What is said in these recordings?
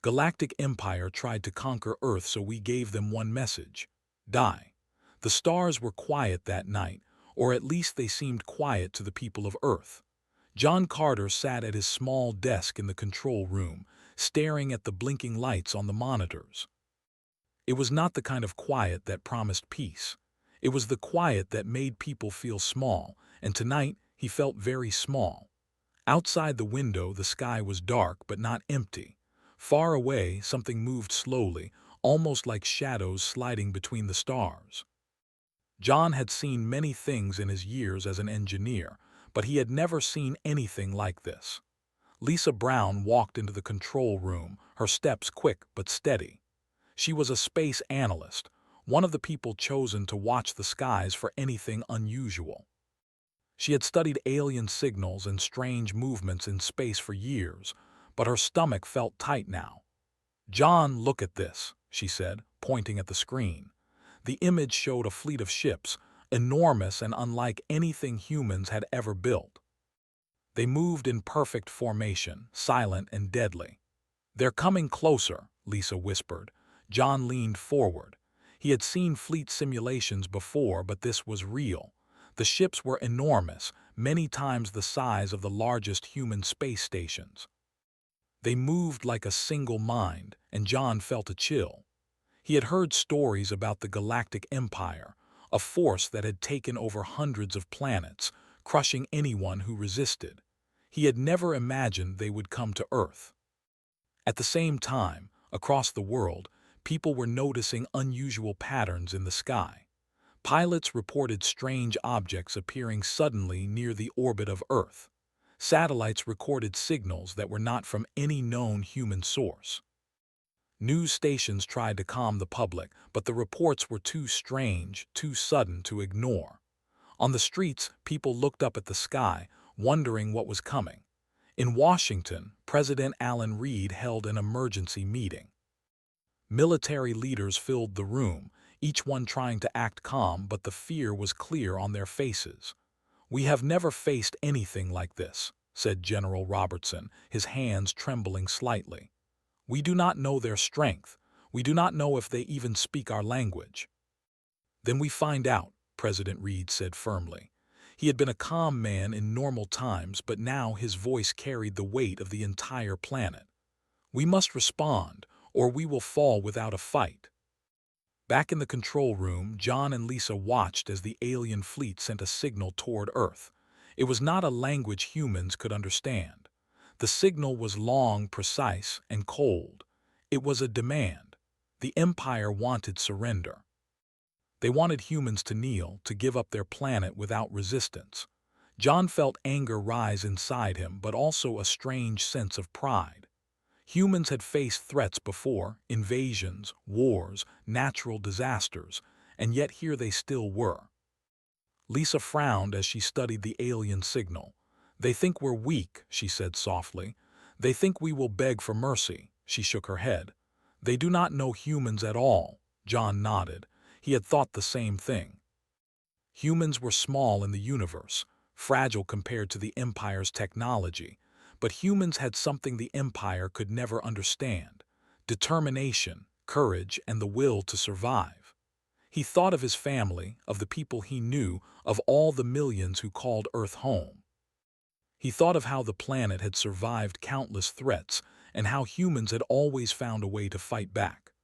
Galactic Empire tried to conquer Earth, so we gave them one message: die. The stars were quiet that night, or at least they seemed quiet to the people of Earth. John Carter sat at his small desk in the control room, staring at the blinking lights on the monitors. It was not the kind of quiet that promised peace. It was the quiet that made people feel small, and tonight he felt very small. Outside the window, the sky was dark but not empty. Far away, something moved slowly, almost like shadows sliding between the stars. John had seen many things in his years as an engineer, but he had never seen anything like this. Lisa Brown walked into the control room, her steps quick but steady. She was a space analyst, one of the people chosen to watch the skies for anything unusual. She had studied alien signals and strange movements in space for years, but her stomach felt tight now. "John, look at this," she said, pointing at the screen. The image showed a fleet of ships, enormous and unlike anything humans had ever built. They moved in perfect formation, silent and deadly. "They're coming closer," Lisa whispered. John leaned forward. He had seen fleet simulations before, but this was real. The ships were enormous, many times the size of the largest human space stations. They moved like a single mind, and John felt a chill. He had heard stories about the Galactic Empire, a force that had taken over hundreds of planets, crushing anyone who resisted. He had never imagined they would come to Earth. At the same time, across the world, people were noticing unusual patterns in the sky. Pilots reported strange objects appearing suddenly near the orbit of Earth. Satellites recorded signals that were not from any known human source. News stations tried to calm the public, but the reports were too strange, too sudden to ignore. On the streets, people looked up at the sky, wondering what was coming. In Washington, President Alan Reed held an emergency meeting. Military leaders filled the room, each one trying to act calm, but the fear was clear on their faces. "We have never faced anything like this," said General Robertson, his hands trembling slightly. "We do not know their strength. We do not know if they even speak our language." "Then we find out," President Reed said firmly. He had been a calm man in normal times, but now his voice carried the weight of the entire planet. "We must respond, or we will fall without a fight." Back in the control room, John and Lisa watched as the alien fleet sent a signal toward Earth. It was not a language humans could understand. The signal was long, precise, and cold. It was a demand. The Empire wanted surrender. They wanted humans to kneel, to give up their planet without resistance. John felt anger rise inside him, but also a strange sense of pride. Humans had faced threats before, invasions, wars, natural disasters, and yet here they still were. Lisa frowned as she studied the alien signal. "They think we're weak," she said softly. "They think we will beg for mercy." She shook her head. "They do not know humans at all." John nodded. He had thought the same thing. Humans were small in the universe, fragile compared to the Empire's technology. But humans had something the Empire could never understand: determination, courage, and the will to survive. He thought of his family, of the people he knew, of all the millions who called Earth home. He thought of how the planet had survived countless threats, and how humans had always found a way to fight back.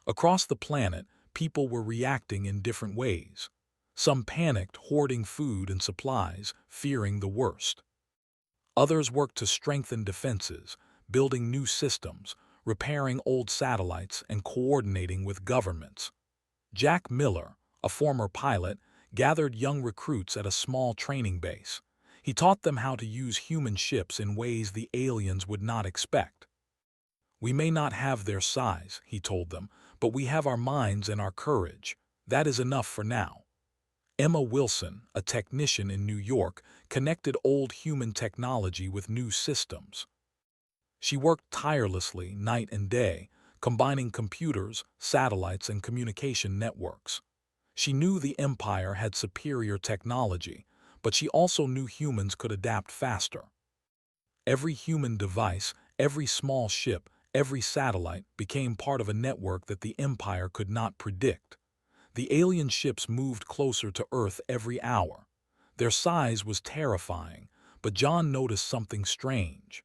Across the planet, people were reacting in different ways. Some panicked, hoarding food and supplies, fearing the worst. Others worked to strengthen defenses, building new systems, repairing old satellites, and coordinating with governments. Jack Miller, a former pilot, gathered young recruits at a small training base. He taught them how to use human ships in ways the aliens would not expect. "We may not have their size," he told them, "but we have our minds and our courage. That is enough for now." Emma Wilson, a technician in New York, connected old human technology with new systems. She worked tirelessly night and day, combining computers, satellites, and communication networks. She knew the Empire had superior technology, but she also knew humans could adapt faster. Every human device, every small ship, Every satellite became part of a network that the Empire could not predict. The alien ships moved closer to Earth every hour. Their size was terrifying, but John noticed something strange.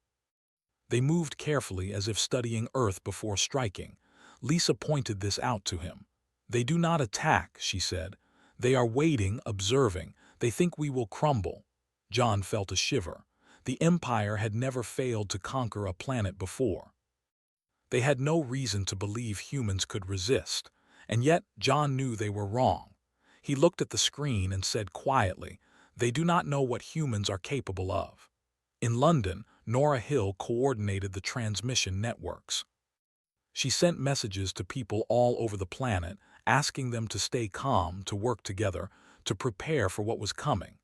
They moved carefully as if studying Earth before striking. Lisa pointed this out to him. "They do not attack," she said. "They are waiting, observing. They think we will crumble." John felt a shiver. The Empire had never failed to conquer a planet before. They had no reason to believe humans could resist, and yet John knew they were wrong. He looked at the screen and said quietly, "They do not know what humans are capable of." In London, Nora Hill coordinated the transmission networks. She sent messages to people all over the planet, asking them to stay calm, to work together, to prepare for what was coming.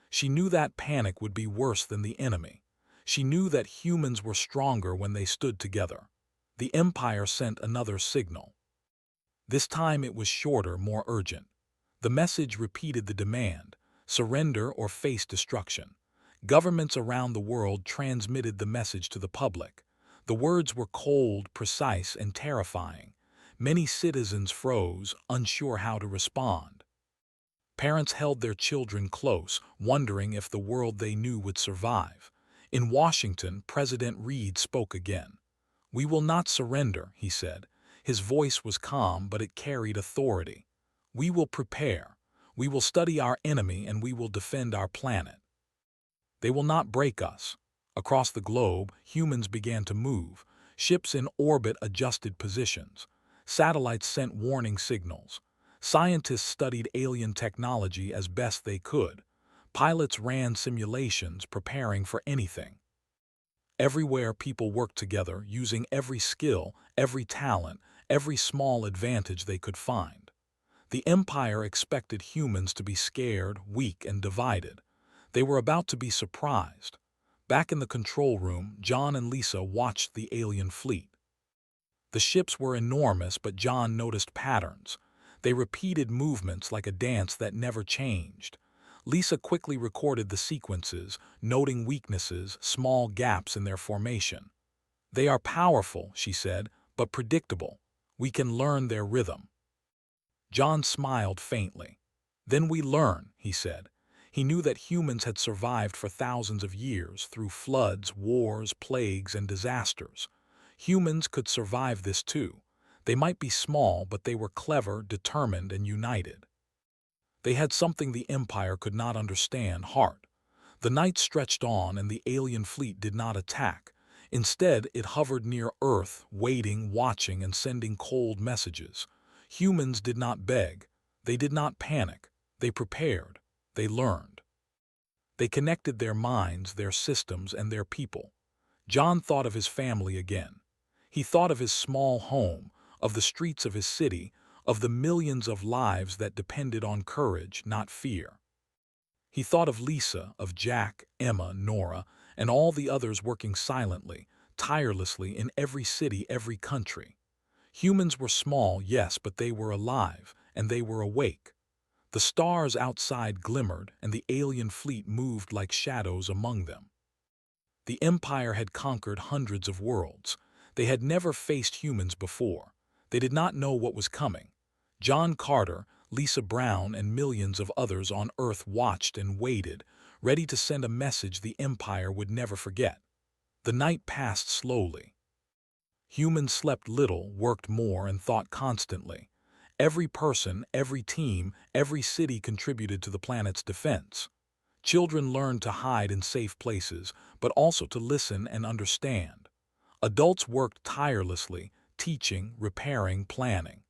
She knew that panic would be worse than the enemy. She knew that humans were stronger when they stood together. The Empire sent another signal. This time it was shorter, more urgent. The message repeated the demand: surrender or face destruction. Governments around the world transmitted the message to the public. The words were cold, precise, and terrifying. Many citizens froze, unsure how to respond. Parents held their children close, wondering if the world they knew would survive. In Washington, President Reed spoke again. "We will not surrender," he said. His voice was calm, but it carried authority. "We will prepare. We will study our enemy, and we will defend our planet. They will not break us." Across the globe, humans began to move. Ships in orbit adjusted positions. Satellites sent warning signals. Scientists studied alien technology as best they could. Pilots ran simulations, preparing for anything. Everywhere, people worked together, using every skill, every talent, every small advantage they could find. The Empire expected humans to be scared, weak, and divided. They were about to be surprised. Back in the control room, John and Lisa watched the alien fleet. The ships were enormous, but John noticed patterns. They repeated movements like a dance that never changed. Lisa quickly recorded the sequences, noting weaknesses, small gaps in their formation. "They are powerful," she said, "but predictable. We can learn their rhythm." John smiled faintly. "Then we learn," he said. He knew that humans had survived for thousands of years through floods, wars, plagues, and disasters. Humans could survive this too. They might be small, but they were clever, determined, and united. They had something the Empire could not understand: heart. The night stretched on, and the alien fleet did not attack. Instead, it hovered near Earth, waiting, watching, and sending cold messages. Humans did not beg. They did not panic. They prepared. They learned. They connected their minds, their systems, and their people. John thought of his family again. He thought of his small home, of the streets of his city, of the millions of lives that depended on courage, not fear. He thought of Lisa, of Jack, Emma, Nora, and all the others working silently, tirelessly in every city, every country. Humans were small, yes, but they were alive, and they were awake. The stars outside glimmered, and the alien fleet moved like shadows among them. The Empire had conquered hundreds of worlds. They had never faced humans before. They did not know what was coming. John Carter, Lisa Brown, and millions of others on Earth watched and waited, ready to send a message the Empire would never forget. The night passed slowly. Humans slept little, worked more, and thought constantly. Every person, every team, every city contributed to the planet's defense. Children learned to hide in safe places, but also to listen and understand. Adults worked tirelessly, teaching, repairing, planning.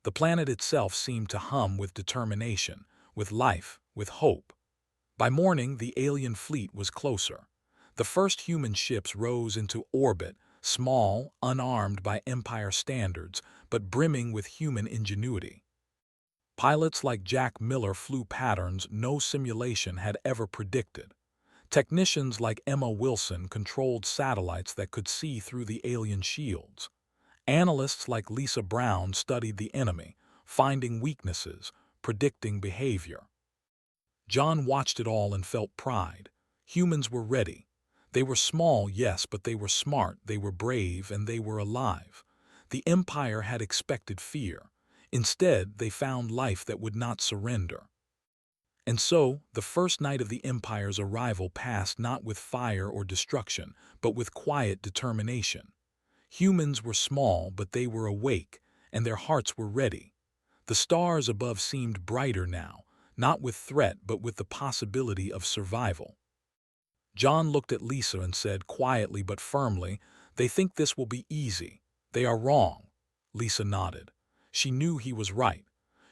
The planet itself seemed to hum with determination, with life, with hope. By morning, the alien fleet was closer. The first human ships rose into orbit, small, unarmed by Empire standards, but brimming with human ingenuity. Pilots like Jack Miller flew patterns no simulation had ever predicted. Technicians like Emma Wilson controlled satellites that could see through the alien shields. Analysts like Lisa Brown studied the enemy, finding weaknesses, predicting behavior. John watched it all and felt pride. Humans were ready. They were small, yes, but they were smart, they were brave, and they were alive. The Empire had expected fear. Instead, they found life that would not surrender. And so, the first night of the Empire's arrival passed not with fire or destruction, but with quiet determination. Humans were small, but they were awake, and their hearts were ready. The stars above seemed brighter now, not with threat, but with the possibility of survival. John looked at Lisa and said quietly but firmly, "They think this will be easy. They are wrong." Lisa nodded. She knew he was right.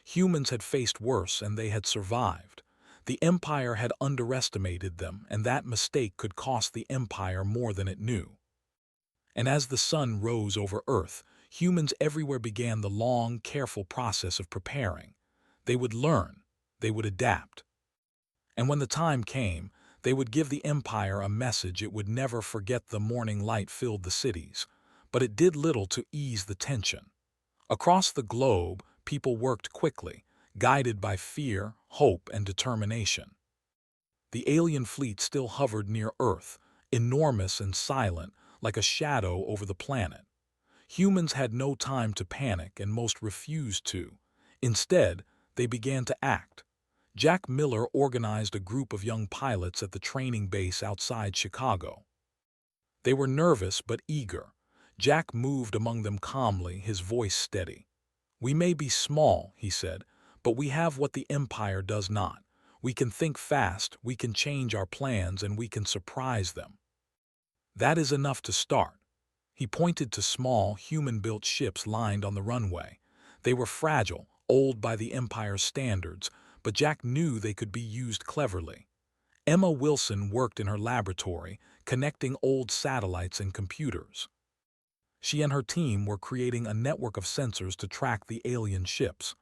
Humans had faced worse and they had survived. The Empire had underestimated them, and that mistake could cost the Empire more than it knew. And as the sun rose over Earth, humans everywhere began the long, careful process of preparing. They would learn. They would adapt. And when the time came, they would give the Empire a message it would never forget. The morning light filled the cities, but it did little to ease the tension. Across the globe, people worked quickly, guided by fear, hope, and determination. The alien fleet still hovered near Earth, enormous and silent, like a shadow over the planet. Humans had no time to panic, and most refused to. Instead, they began to act. Jack Miller organized a group of young pilots at the training base outside Chicago. They were nervous but eager. Jack moved among them calmly, his voice steady. "We may be small," he said, "but we have what the Empire does not. We can think fast, we can change our plans, and we can surprise them. That is enough to start." He pointed to small, human-built ships lined on the runway. They were fragile, old by the Empire's standards, but Jack knew they could be used cleverly. Emma Wilson worked in her laboratory, connecting old satellites and computers. She and her team were creating a network of sensors to track the alien ships.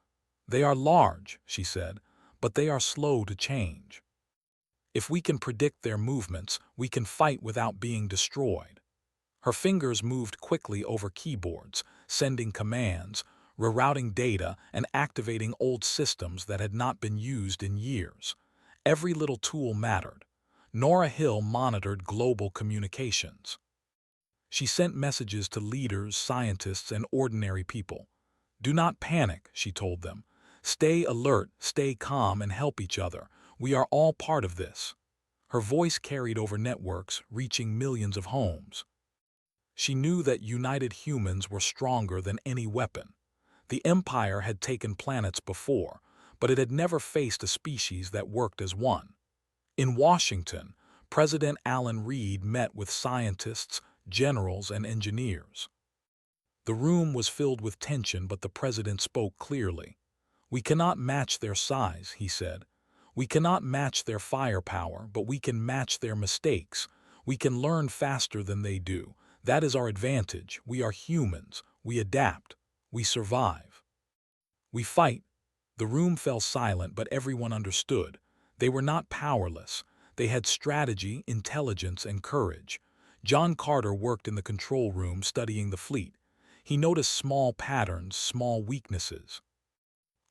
"They are large," she said, "but they are slow to change. If we can predict their movements, we can fight without being destroyed." Her fingers moved quickly over keyboards, sending commands, rerouting data, and activating old systems that had not been used in years. Every little tool mattered. Nora Hill monitored global communications. She sent messages to leaders, scientists, and ordinary people. "Do not panic," she told them. "Stay alert, stay calm, and help each other. We are all part of this." Her voice carried over networks, reaching millions of homes. She knew that united humans were stronger than any weapon. The Empire had taken planets before, but it had never faced a species that worked as one. In Washington, President Alan Reed met with scientists, generals, and engineers. The room was filled with tension, but the president spoke clearly. "We cannot match their size," he said. "We cannot match their firepower, but we can match their mistakes. We can learn faster than they do. That is our advantage. We are humans. We adapt. We survive. We fight." The room fell silent, but everyone understood. They were not powerless. They had strategy, intelligence, and courage. John Carter worked in the control room studying the fleet. He noticed small patterns, small weaknesses.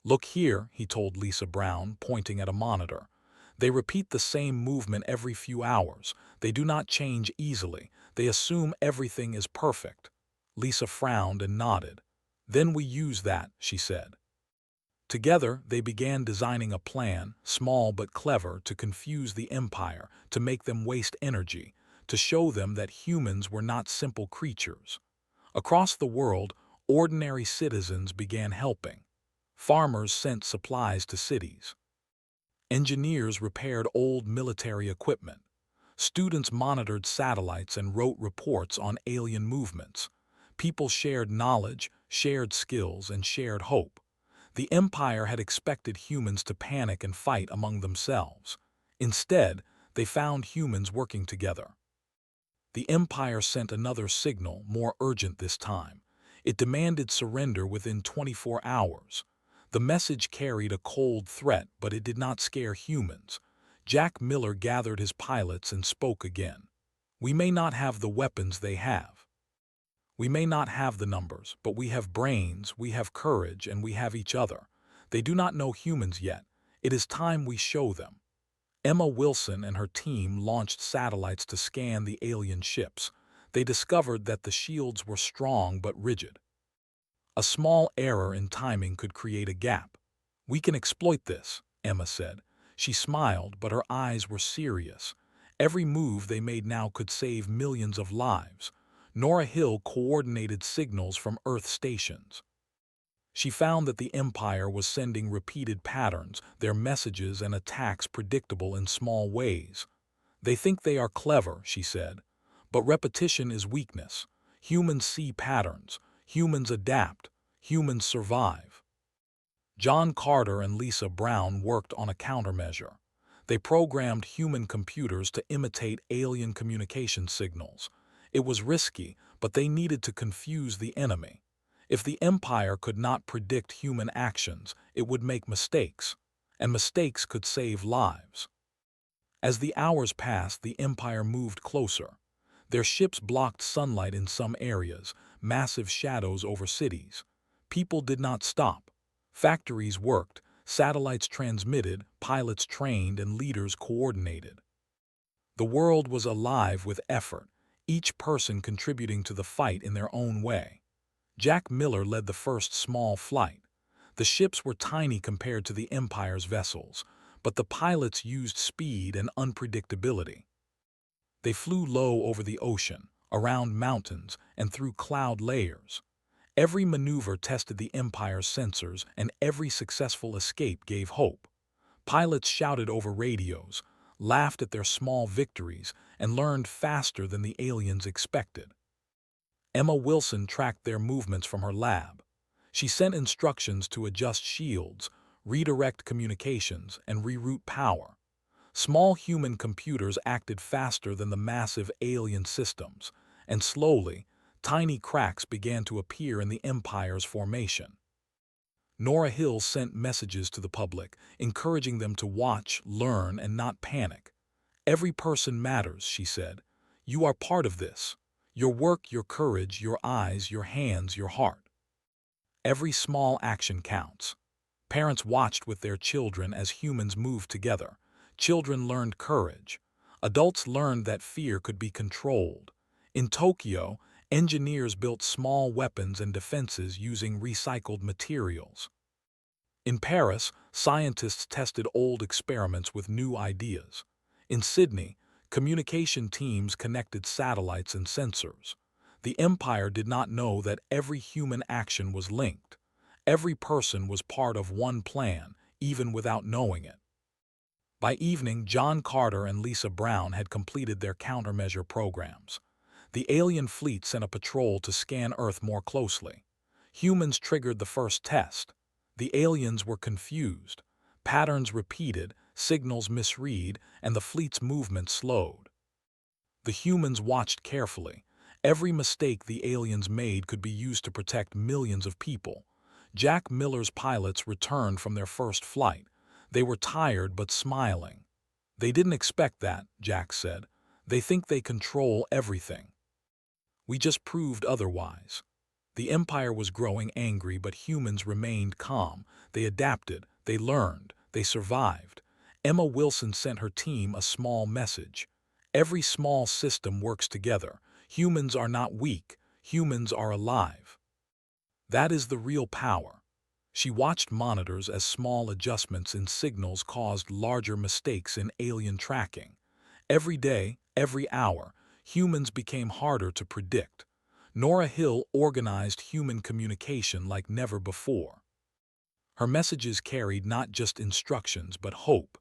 "Look here," he told Lisa Brown, pointing at a monitor. "They repeat the same movement every few hours. They do not change easily. They assume everything is perfect." Lisa frowned and nodded. "Then we use that," she said. Together, they began designing a plan, small but clever, to confuse the Empire, to make them waste energy, to show them that humans were not simple creatures. Across the world, ordinary citizens began helping. Farmers sent supplies to cities. Engineers repaired old military equipment. Students monitored satellites and wrote reports on alien movements. People shared knowledge, shared skills, and shared hope. The Empire had expected humans to panic and fight among themselves. Instead, they found humans working together. The Empire sent another signal, more urgent this time. It demanded surrender within 24 hours. The message carried a cold threat, but it did not scare humans. Jack Miller gathered his pilots and spoke again. "We may not have the weapons they have. We may not have the numbers, but we have brains, we have courage, and we have each other. They do not know humans yet. It is time we show them." Emma Wilson and her team launched satellites to scan the alien ships. They discovered that the shields were strong but rigid. A small error in timing could create a gap. "We can exploit this," Emma said. She smiled, but her eyes were serious. Every move they made now could save millions of lives. Nora Hill coordinated signals from Earth stations. She found that the Empire was sending repeated patterns, their messages and attacks predictable in small ways. "They think they are clever," she said, "but repetition is weakness. Humans see patterns. Humans adapt. Humans survive." John Carter and Lisa Brown worked on a countermeasure. They programmed human computers to imitate alien communication signals. It was risky, but they needed to confuse the enemy. If the Empire could not predict human actions, it would make mistakes, and mistakes could save lives. As the hours passed, the Empire moved closer. Their ships blocked sunlight in some areas, massive shadows over cities. People did not stop. Factories worked, satellites transmitted, pilots trained, and leaders coordinated. The world was alive with effort, each person contributing to the fight in their own way. Jack Miller led the first small flight. The ships were tiny compared to the Empire's vessels, but the pilots used speed and unpredictability. They flew low over the ocean, around mountains, and through cloud layers. Every maneuver tested the Empire's sensors, and every successful escape gave hope. Pilots shouted over radios, laughed at their small victories, and learned faster than the aliens expected. Emma Wilson tracked their movements from her lab. She sent instructions to adjust shields, redirect communications, and reroute power. Small human computers acted faster than the massive alien systems, and slowly, tiny cracks began to appear in the Empire's formation. Nora Hill sent messages to the public, encouraging them to watch, learn, and not panic. "Every person matters," she said. "You are part of this. Your work, your courage, your eyes, your hands, your heart. Every small action counts." Parents watched with their children as humans moved together. Children learned courage. Adults learned that fear could be controlled. In Tokyo, engineers built small weapons and defenses using recycled materials. In Paris, scientists tested old experiments with new ideas. In Sydney, communication teams connected satellites and sensors. The Empire did not know that every human action was linked. Every person was part of one plan, even without knowing it. By evening, John Carter and Lisa Brown had completed their countermeasure programs. The alien fleet sent a patrol to scan Earth more closely. Humans triggered the first test. The aliens were confused. Patterns repeated, signals misread, and the fleet's movement slowed. The humans watched carefully. Every mistake the aliens made could be used to protect millions of people. Jack Miller's pilots returned from their first flight. They were tired but smiling. "They didn't expect that," Jack said. "They think they control everything. We just proved otherwise." The Empire was growing angry, but humans remained calm. They adapted, they learned, they survived. Emma Wilson sent her team a small message. "Every small system works together. Humans are not weak. Humans are alive. That is the real power." She watched monitors as small adjustments in signals caused larger mistakes in alien tracking. Every day, every hour, humans became harder to predict. Nora Hill organized human communication like never before. Her messages carried not just instructions but hope.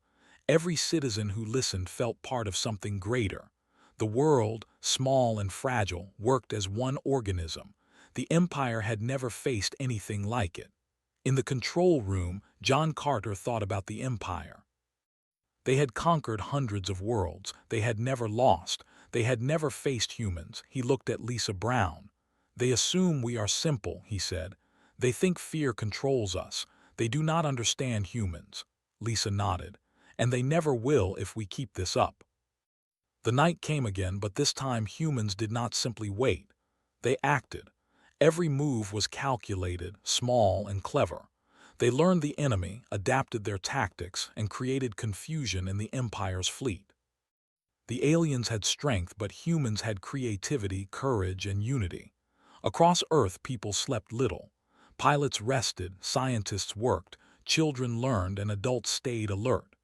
Every citizen who listened felt part of something greater. The world, small and fragile, worked as one organism. The Empire had never faced anything like it. In the control room, John Carter thought about the Empire. They had conquered hundreds of worlds. They had never lost. They had never faced humans. He looked at Lisa Brown. "They assume we are simple," he said. "They think fear controls us. They do not understand humans." Lisa nodded. "And they never will if we keep this up." The night came again, but this time humans did not simply wait. They acted. Every move was calculated, small, and clever. They learned the enemy, adapted their tactics, and created confusion in the Empire's fleet. The aliens had strength, but humans had creativity, courage, and unity. Across Earth, people slept little. Pilots rested, scientists worked, children learned, and adults stayed alert.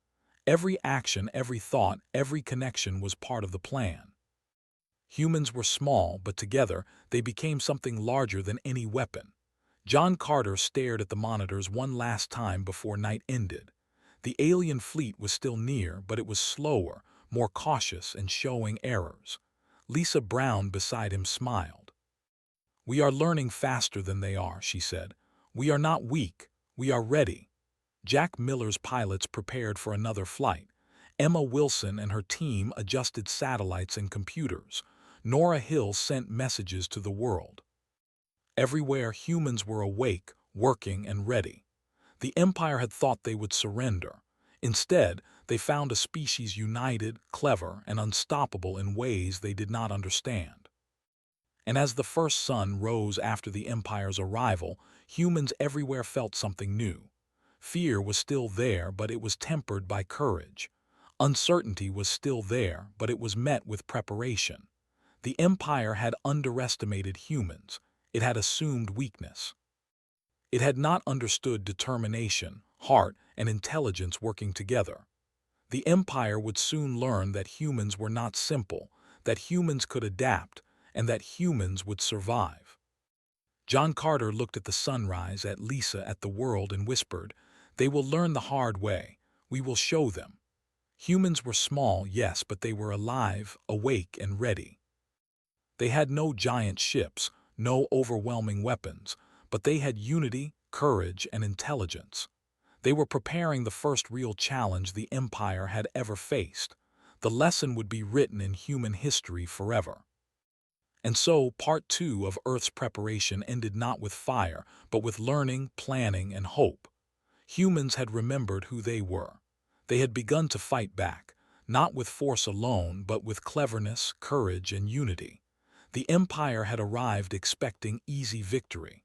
Every action, every thought, every connection was part of the plan. Humans were small, but together they became something larger than any weapon. John Carter stared at the monitors one last time before night ended. The alien fleet was still near, but it was slower, more cautious, and showing errors. Lisa Brown beside him smiled. "We are learning faster than they are," she said. "We are not weak. We are ready." Jack Miller's pilots prepared for another flight. Emma Wilson and her team adjusted satellites and computers. Nora Hill sent messages to the world. Everywhere, humans were awake, working, and ready. The Empire had thought they would surrender. Instead, they found a species united, clever, and unstoppable in ways they did not understand. And as the first sun rose after the Empire's arrival, humans everywhere felt something new. Fear was still there, but it was tempered by courage. Uncertainty was still there, but it was met with preparation. The Empire had underestimated humans. It had assumed weakness. It had not understood determination, heart, and intelligence working together. The Empire would soon learn that humans were not simple, that humans could adapt, and that humans would survive. John Carter looked at the sunrise, at Lisa, at the world, and whispered, "They will learn the hard way. We will show them." Humans were small, yes, but they were alive, awake, and ready. They had no giant ships, no overwhelming weapons, but they had unity, courage, and intelligence. They were preparing the first real challenge the Empire had ever faced. The lesson would be written in human history forever. And so, part 2 of Earth's preparation ended not with fire, but with learning, planning, and hope. Humans had remembered who they were. They had begun to fight back, not with force alone, but with cleverness, courage, and unity. The Empire had arrived expecting easy victory.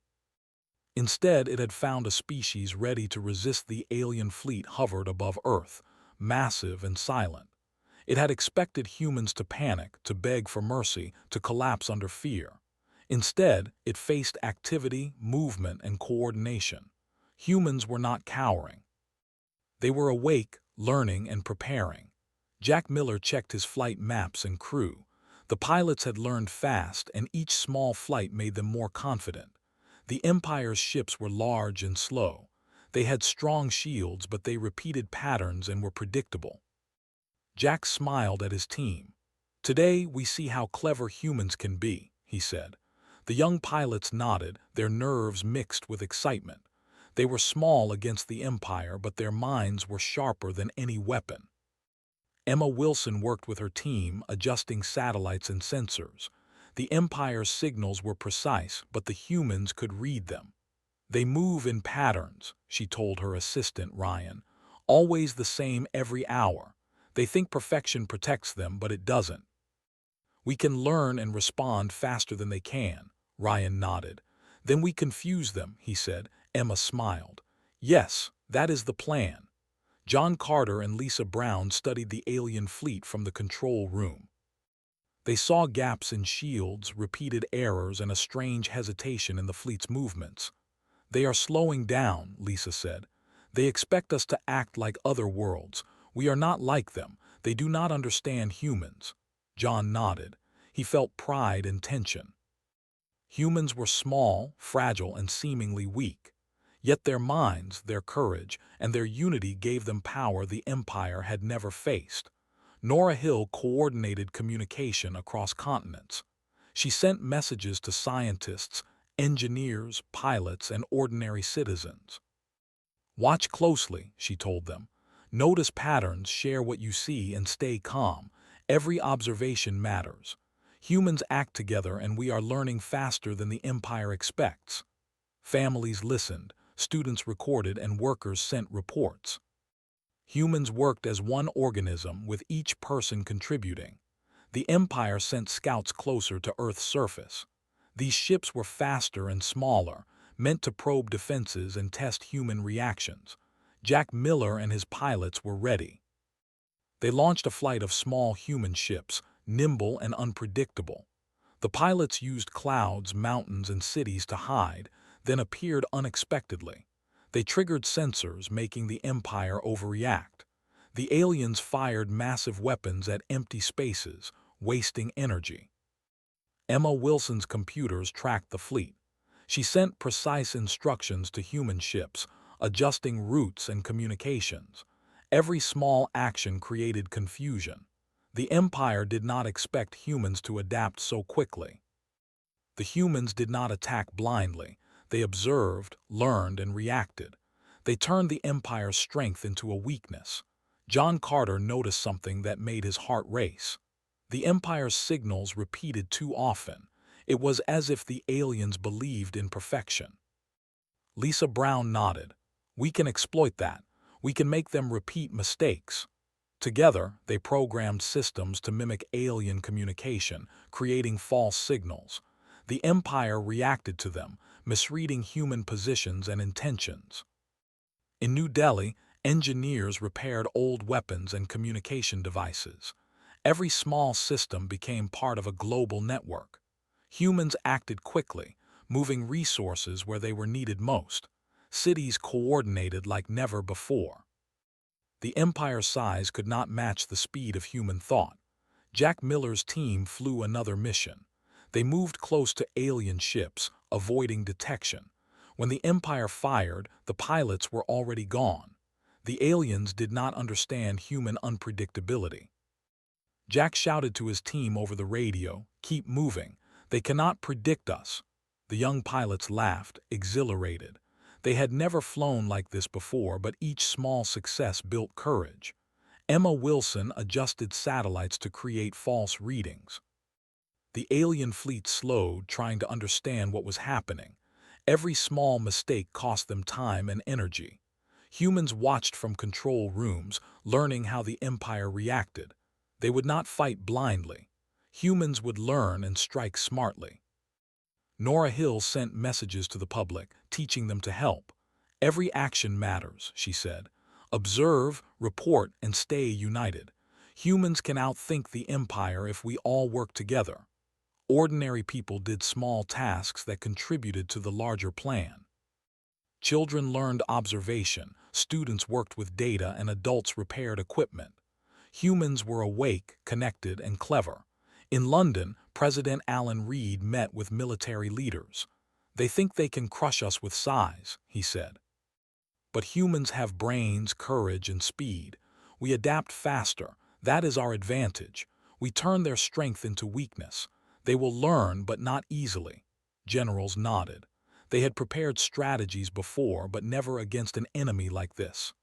Instead, it had found a species ready to resist. The alien fleet hovered above Earth, massive and silent. It had expected humans to panic, to beg for mercy, to collapse under fear. Instead, it faced activity, movement, and coordination. Humans were not cowering. They were awake, learning, and preparing. Jack Miller checked his flight maps and crew. The pilots had learned fast, and each small flight made them more confident. The Empire's ships were large and slow. They had strong shields, but they repeated patterns and were predictable. Jack smiled at his team. "Today, we see how clever humans can be," he said. The young pilots nodded, their nerves mixed with excitement. They were small against the Empire, but their minds were sharper than any weapon. Emma Wilson worked with her team, adjusting satellites and sensors. The Empire's signals were precise, but the humans could read them. "They move in patterns," she told her assistant, Ryan. "Always the same every hour. They think perfection protects them, but it doesn't." "We can learn and respond faster than they can," Ryan nodded. "Then we confuse them," he said. Emma smiled. "Yes, that is the plan." John Carter and Lisa Brown studied the alien fleet from the control room. They saw gaps in shields, repeated errors, and a strange hesitation in the fleet's movements. "They are slowing down," Lisa said. "They expect us to act like other worlds. We are not like them. They do not understand humans." John nodded. He felt pride and tension. Humans were small, fragile, and seemingly weak. Yet their minds, their courage, and their unity gave them power the Empire had never faced. Nora Hill coordinated communication across continents. She sent messages to scientists, engineers, pilots, and ordinary citizens. "Watch closely," she told them. "Notice patterns, share what you see, and stay calm. Every observation matters. Humans act together, and we are learning faster than the Empire expects." Families listened, students recorded, and workers sent reports. Humans worked as one organism, with each person contributing. The Empire sent scouts closer to Earth's surface. These ships were faster and smaller, meant to probe defenses and test human reactions. Jack Miller and his pilots were ready. They launched a flight of small human ships, nimble and unpredictable. The pilots used clouds, mountains, and cities to hide, then appeared unexpectedly. They triggered sensors, making the Empire overreact. The aliens fired massive weapons at empty spaces, wasting energy. Emma Wilson's computers tracked the fleet. She sent precise instructions to human ships, adjusting routes and communications. Every small action created confusion. The Empire did not expect humans to adapt so quickly. The humans did not attack blindly. They observed, learned, and reacted. They turned the Empire's strength into a weakness. John Carter noticed something that made his heart race. The Empire's signals repeated too often. It was as if the aliens believed in perfection. Lisa Brown nodded. "We can exploit that. We can make them repeat mistakes." Together, they programmed systems to mimic alien communication, creating false signals. The Empire reacted to them, misreading human positions and intentions. In New Delhi, engineers repaired old weapons and communication devices. Every small system became part of a global network. Humans acted quickly, moving resources where they were needed most. Cities coordinated like never before. The Empire's size could not match the speed of human thought. Jack Miller's team flew another mission. They moved close to alien ships, avoiding detection. When the Empire fired, the pilots were already gone. The aliens did not understand human unpredictability. Jack shouted to his team over the radio, "Keep moving. They cannot predict us." The young pilots laughed, exhilarated. They had never flown like this before, but each small success built courage. Emma Wilson adjusted satellites to create false readings. The alien fleet slowed, trying to understand what was happening. Every small mistake cost them time and energy. Humans watched from control rooms, learning how the Empire reacted. They would not fight blindly. Humans would learn and strike smartly. Nora Hill sent messages to the public, teaching them to help. "Every action matters," she said. "Observe, report, and stay united. Humans can outthink the Empire if we all work together." Ordinary people did small tasks that contributed to the larger plan. Children learned observation, students worked with data, and adults repaired equipment. Humans were awake, connected, and clever. In London, President Alan Reid met with military leaders. "They think they can crush us with size," he said. "But humans have brains, courage, and speed. We adapt faster. That is our advantage. We turn their strength into weakness. They will learn, but not easily." Generals nodded. They had prepared strategies before, but never against an enemy like this.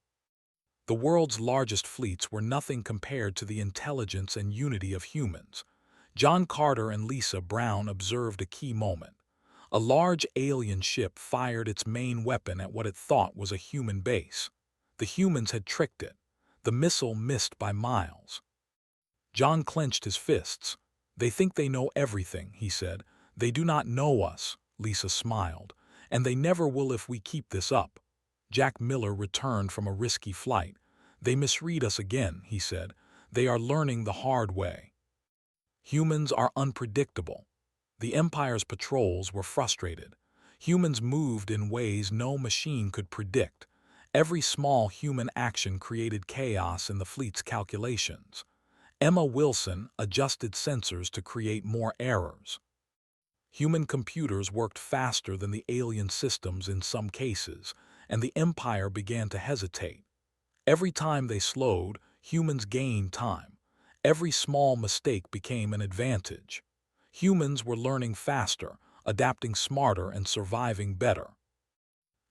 The world's largest fleets were nothing compared to the intelligence and unity of humans. John Carter and Lisa Brown observed a key moment. A large alien ship fired its main weapon at what it thought was a human base. The humans had tricked it. The missile missed by miles. John clenched his fists. "They think they know everything," he said. "They do not know us," Lisa smiled. "And they never will if we keep this up." Jack Miller returned from a risky flight. "They misread us again," he said. "They are learning the hard way." Humans are unpredictable. The Empire's patrols were frustrated. Humans moved in ways no machine could predict. Every small human action created chaos in the fleet's calculations. Emma Wilson adjusted sensors to create more errors. Human computers worked faster than the alien systems in some cases, and the Empire began to hesitate. Every time they slowed, humans gained time. Every small mistake became an advantage. Humans were learning faster, adapting smarter, and surviving better.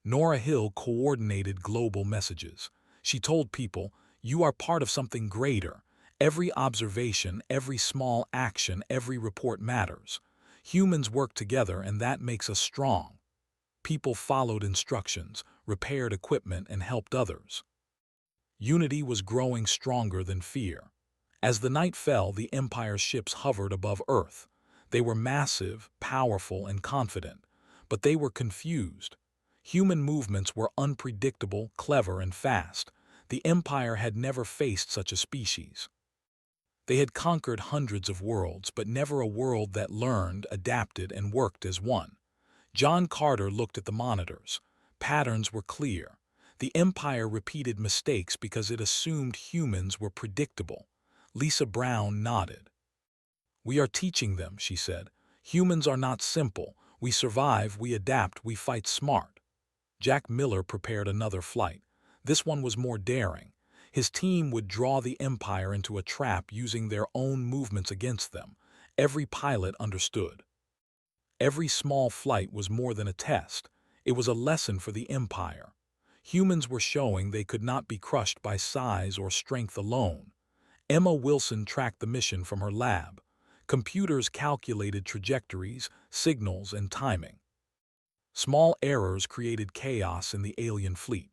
Nora Hill coordinated global messages. She told people, "You are part of something greater. Every observation, every small action, every report matters. Humans work together, and that makes us strong." People followed instructions, repaired equipment, and helped others. Unity was growing stronger than fear. As the night fell, the Empire's ships hovered above Earth. They were massive, powerful, and confident. but they were confused. Human movements were unpredictable, clever, and fast. The Empire had never faced such a species. They had conquered hundreds of worlds, but never a world that learned, adapted, and worked as one. John Carter looked at the monitors. Patterns were clear. The Empire repeated mistakes because it assumed humans were predictable. Lisa Brown nodded. "We are teaching them," she said. "Humans are not simple. We survive, we adapt, we fight smart." Jack Miller prepared another flight. This one was more daring. His team would draw the Empire into a trap using their own movements against them. Every pilot understood. Every small flight was more than a test. It was a lesson for the Empire. Humans were showing they could not be crushed by size or strength alone. Emma Wilson tracked the mission from her lab. Computers calculated trajectories, signals, and timing. Small errors created chaos in the alien fleet.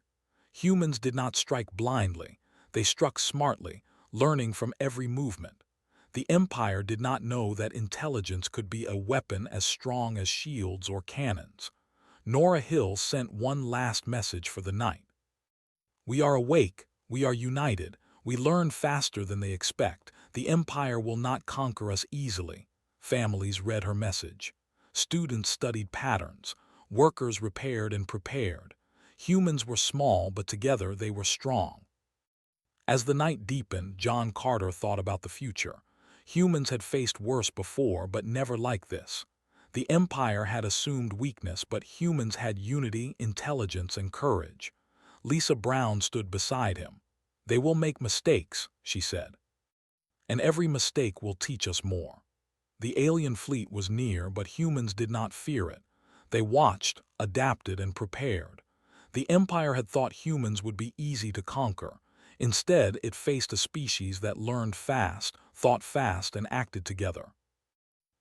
Humans did not strike blindly. They struck smartly, learning from every movement. The Empire did not know that intelligence could be a weapon as strong as shields or cannons. Nora Hill sent one last message for the night. "We are awake. We are united. We learn faster than they expect. The Empire will not conquer us easily." Families read her message. Students studied patterns. Workers repaired and prepared. Humans were small, but together they were strong. As the night deepened, John Carter thought about the future. Humans had faced worse before, but never like this. The Empire had assumed weakness, but humans had unity, intelligence, and courage. Lisa Brown stood beside him. "They will make mistakes," she said. "And every mistake will teach us more." The alien fleet was near, but humans did not fear it. They watched, adapted, and prepared. The Empire had thought humans would be easy to conquer. Instead, it faced a species that learned fast, thought fast, and acted together.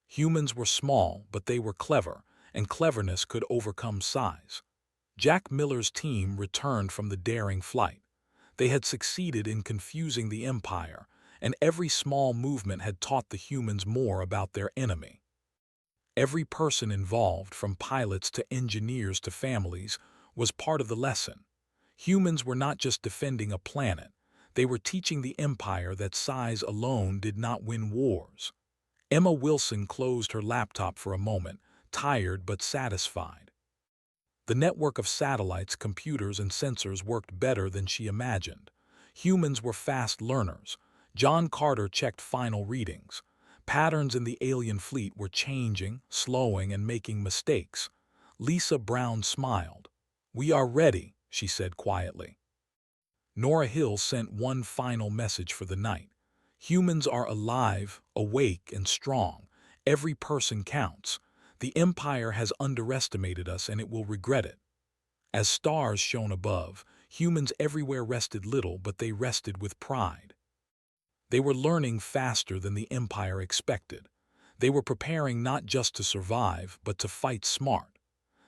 Humans were small, but they were clever, and cleverness could overcome size. Jack Miller's team returned from the daring flight. They had succeeded in confusing the Empire, and every small movement had taught the humans more about their enemy. Every person involved, from pilots to engineers to families, was part of the lesson. Humans were not just defending a planet. They were teaching the Empire that size alone did not win wars. Emma Wilson closed her laptop for a moment, tired but satisfied. The network of satellites, computers, and sensors worked better than she imagined. Humans were fast learners. John Carter checked final readings. Patterns in the alien fleet were changing, slowing, and making mistakes. Lisa Brown smiled. "We are ready," she said quietly. Nora Hill sent one final message for the night. "Humans are alive, awake, and strong. Every person counts. The Empire has underestimated us, and it will regret it." As stars shone above, humans everywhere rested little, but they rested with pride. They were learning faster than the Empire expected. They were preparing not just to survive, but to fight smart.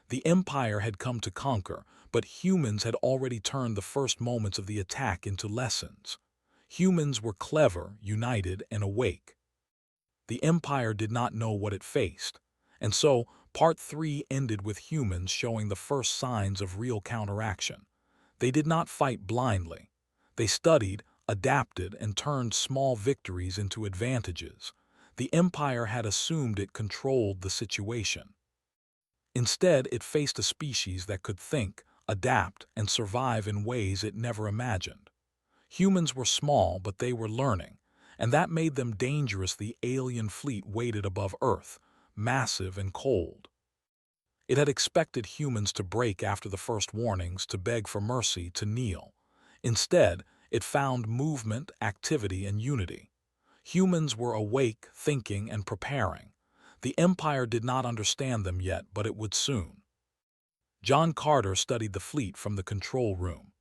The Empire had come to conquer, but humans had already turned the first moments of the attack into lessons. Humans were clever, united, and awake. The Empire did not know what it faced. And so, Part 3 ended with humans showing the first signs of real counteraction. They did not fight blindly. They studied, adapted, and turned small victories into advantages. The Empire had assumed it controlled the situation. Instead, it faced a species that could think, adapt, and survive in ways it never imagined. Humans were small, but they were learning, and that made them dangerous. The alien fleet waited above Earth, massive and cold. It had expected humans to break after the first warnings, to beg for mercy, to kneel. Instead, it found movement, activity, and unity. Humans were awake, thinking, and preparing. The Empire did not understand them yet, but it would soon. John Carter studied the fleet from the control room.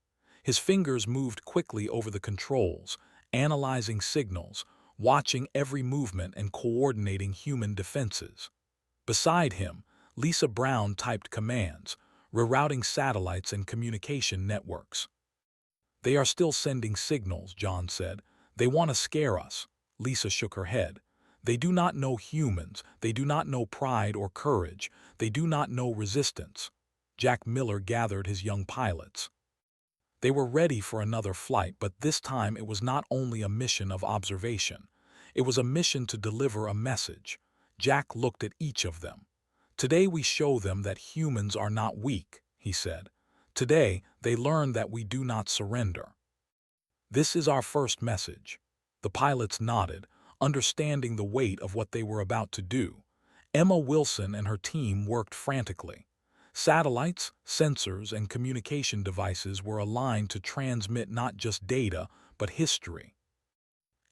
His fingers moved quickly over the controls, analyzing signals, watching every movement, and coordinating human defenses. Beside him, Lisa Brown typed commands, rerouting satellites and communication networks. "They are still sending signals," John said. "They want to scare us." Lisa shook her head. They do not know humans, they do not know pride or courage, they do not know resistance. Jack Miller gathered his young pilots. They were ready for another flight, but this time it was not only a mission of observation. It was a mission to deliver a message. Jack looked at each of them. Today we show them that humans are not weak, he said. Today they learn that we do not surrender. This is our first message. The pilots nodded, understanding the weight of what they were about to do. Emma Wilson and her team worked frantically. Satellites, sensors, and communication devices were aligned to transmit not just data, but history.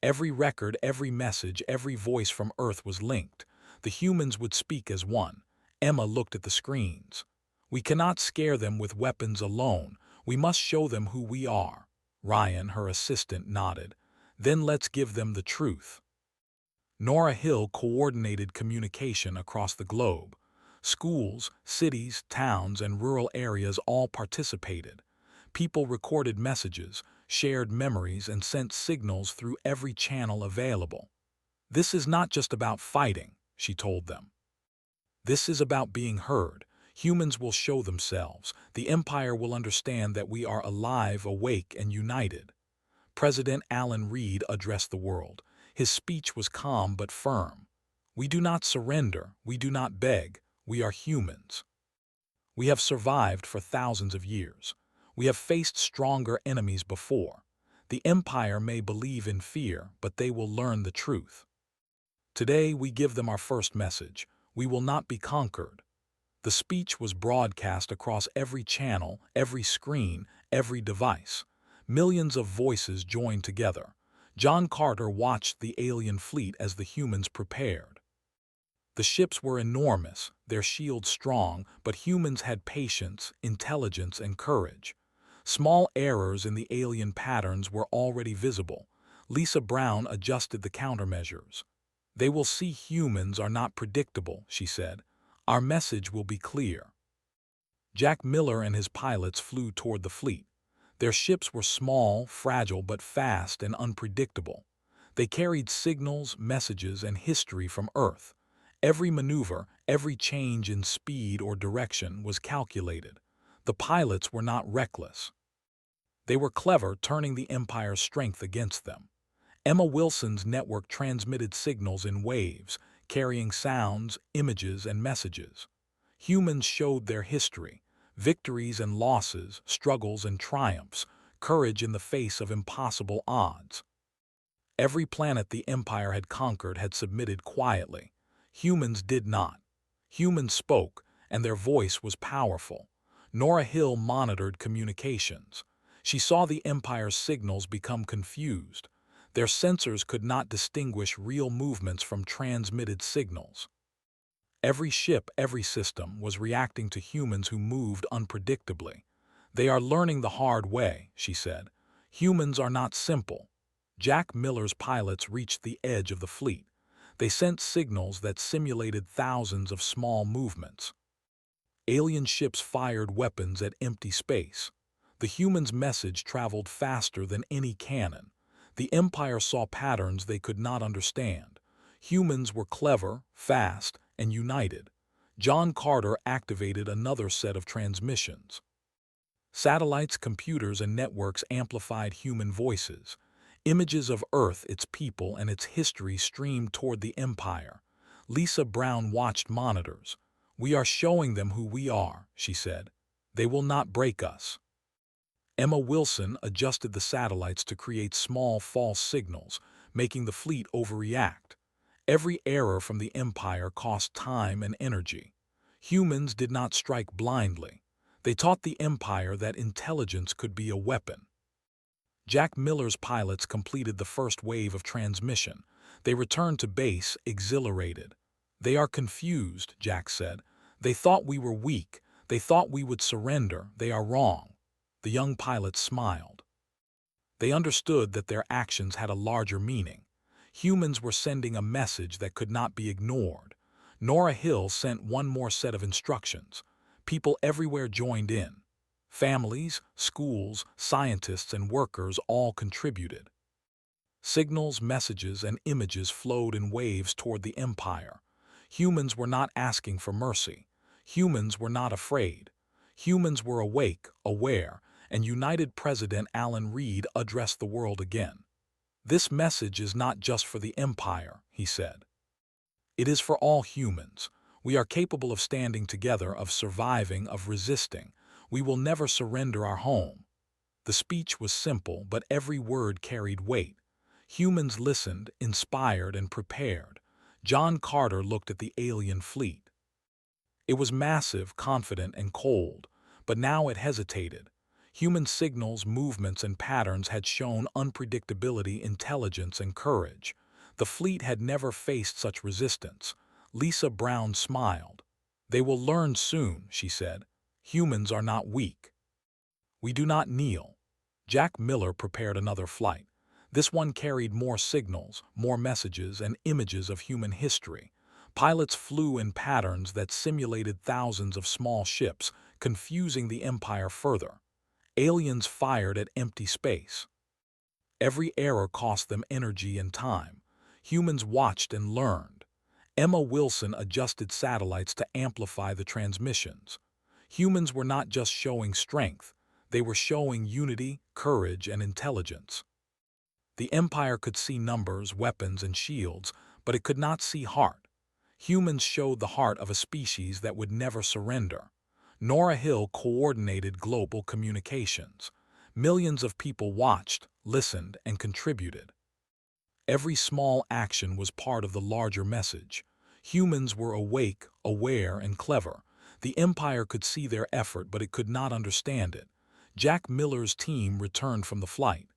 Every record, every message, every voice from Earth was linked. The humans would speak as one. Emma looked at the screens. We cannot scare them with weapons alone. We must show them who we are. Ryan, her assistant, nodded. Then let's give them the truth. Nora Hill coordinated communication across the globe. Schools, cities, towns, and rural areas all participated. People recorded messages, shared memories, and sent signals through every channel available. This is not just about fighting, she told them. This is about being heard. Humans will show themselves. The Empire will understand that we are alive, awake, and united. President Alan Reed addressed the world. His speech was calm but firm. We do not surrender, we do not beg, we are humans. We have survived for thousands of years. We have faced stronger enemies before. The Empire may believe in fear, but they will learn the truth. Today we give them our first message. We will not be conquered. The speech was broadcast across every channel, every screen, every device. Millions of voices joined together. John Carter watched the alien fleet as the humans prepared. The ships were enormous, their shields strong, but humans had patience, intelligence, and courage. Small errors in the alien patterns were already visible. Lisa Brown adjusted the countermeasures. They will see humans are not predictable, she said. Our message will be clear. Jack Miller and his pilots flew toward the fleet. Their ships were small, fragile, but fast and unpredictable. They carried signals, messages, and history from Earth. Every maneuver, every change in speed or direction was calculated. The pilots were not reckless. They were clever, turning the Empire's strength against them. Emma Wilson's network transmitted signals in waves, carrying sounds, images, and messages. Humans showed their history, victories and losses, struggles and triumphs, courage in the face of impossible odds. Every planet the Empire had conquered had submitted quietly. Humans did not. Humans spoke, and their voice was powerful. Nora Hill monitored communications. She saw the Empire's signals become confused. Their sensors could not distinguish real movements from transmitted signals. Every ship, every system, was reacting to humans who moved unpredictably. They are learning the hard way, she said. Humans are not simple. Jack Miller's pilots reached the edge of the fleet. They sent signals that simulated thousands of small movements. Alien ships fired weapons at empty space. The humans' message traveled faster than any cannon. The Empire saw patterns they could not understand. Humans were clever, fast, and united. John Carter activated another set of transmissions. Satellites, computers, and networks amplified human voices. Images of Earth, its people, and its history streamed toward the Empire. Lisa Brown watched monitors. We are showing them who we are, she said. They will not break us. Emma Wilson adjusted the satellites to create small false signals, making the fleet overreact. Every error from the Empire cost time and energy. Humans did not strike blindly. They taught the Empire that intelligence could be a weapon. Jack Miller's pilots completed the first wave of transmission. They returned to base, exhilarated. They are confused, Jack said. They thought we were weak. They thought we would surrender. They are wrong. The young pilots smiled. They understood that their actions had a larger meaning. Humans were sending a message that could not be ignored. Nora Hill sent one more set of instructions. People everywhere joined in. Families, schools, scientists, and workers all contributed. Signals, messages, and images flowed in waves toward the Empire. Humans were not asking for mercy. Humans were not afraid. Humans were awake, aware, and United President Alan Reed addressed the world again. "This message is not just for the Empire," he said. "It is for all humans. We are capable of standing together, of surviving, of resisting. We will never surrender our home." The speech was simple, but every word carried weight. Humans listened, inspired and prepared. John Carter looked at the alien fleet. It was massive, confident, and cold, but now it hesitated. Human signals, movements, and patterns had shown unpredictability, intelligence, and courage. The fleet had never faced such resistance. Lisa Brown smiled. "They will learn soon," she said. "Humans are not weak. We do not kneel." Jack Miller prepared another flight. This one carried more signals, more messages, and images of human history. Pilots flew in patterns that simulated thousands of small ships, confusing the Empire further. Aliens fired at empty space. Every error cost them energy and time. Humans watched and learned. Emma Wilson adjusted satellites to amplify the transmissions. Humans were not just showing strength, they were showing unity, courage, and intelligence. The Empire could see numbers, weapons, and shields, but it could not see heart. Humans showed the heart of a species that would never surrender. Nora Hill coordinated global communications. Millions of people watched, listened, and contributed. Every small action was part of the larger message. Humans were awake, aware, and clever. The Empire could see their effort, but it could not understand it. Jack Miller's team returned from the flight.